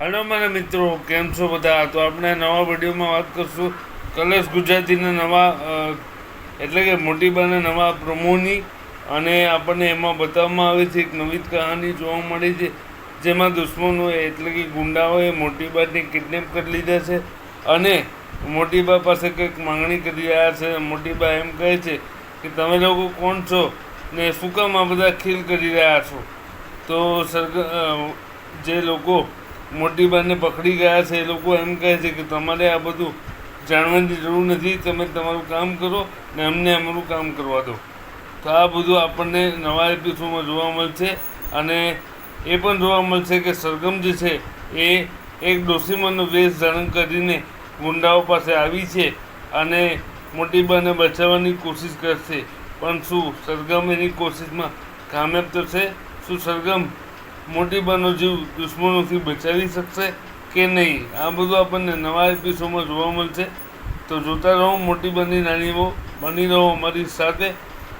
Hello મારા મિત્રો, કેમ છો બધા? તો આપણે નવા વિડીયોમાં વાત કરશું કલર્સ ગુજરાતીના નવા એટલે કે મોટીબાના નવા પ્રોમોની. અને આપણને એમાં બતાવવામાં આવે છે એક નવી કહાની જોવા મળી છે, જેમાં દુશ્મનો એટલે કે ગુંડાઓએ મોટીબાને કિડનેપ કરી લીધા છે અને મોટીબા પાસે કંઈક માંગણી કરી રહ્યા છે. મોટીબા એમ કહે છે કે તમે લોકો કોણ છો ને શું કામ આ બધા ખેલ કરી રહ્યા છો? તો જે લોકો મોટીબાને પકડી ગયા છે એ લોકો એમ કહે છે કે તમારે આ બધું જાણવાની જરૂર નથી, તમે તમારું કામ કરો ને અમને અમારું કામ કરવા દો. તો આ બધું આપણને નવા એપિસોડમાં જોવા મળશે. અને એ પણ જોવા મળશે કે સરગમ જે છે એ એક ડોસીમાનો વેશ ધારણ કરીને ગુંડાઓ પાસે આવી છે અને મોટીબાને બચાવવાની કોશિશ કરશે. પણ શું સરગમ એની કોશિશમાં કામયાબ થશે? શું સરગમ મોટીબાનો જીવ દુશ્મનોથી બચાવી શકશે કે નહીં? આ બધું આપણને નવા એપિસોડમાં જોવા મળશે. તો જોતા રહો મોટીબાની નાની વહુ, બની રહો અમારી સાથે.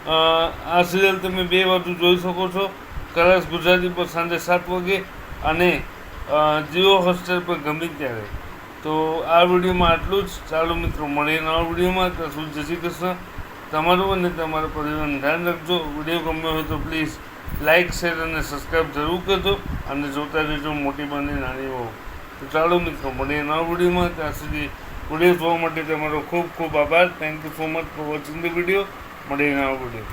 આ સિરિયલ તમે 2 બાજુ જોઈ શકો છો, કલર્સ ગુજરાતી પર સાંજે 7 વાગે અને જીઓ હોટસ્ટાર પર ગમે ત્યારે. તો આ વિડીયોમાં આટલું જ. ચાલો મિત્રો, મળીએ નવા વિડીયોમાં. ત્યાં સુધી જય શ્રી કૃષ્ણ. તમારું અને તમારા પરિવારનું ધ્યાન રાખજો. વિડીયો ગમ્યો હોય તો પ્લીઝ લાઇક, શેર અને સબસ્ક્રાઈબ જરૂર કરજો અને જોતા રહેજો મોટીબાની નાની વહુ. તો ચાલો મિત્રો, મળીએ નવા વિડીયોમાં. ત્યાં સુધી વિડીયો જોવા માટે તમારો ખૂબ ખૂબ આભાર. Thank you so much for watching the video. મળીએ નવા વિડીયો.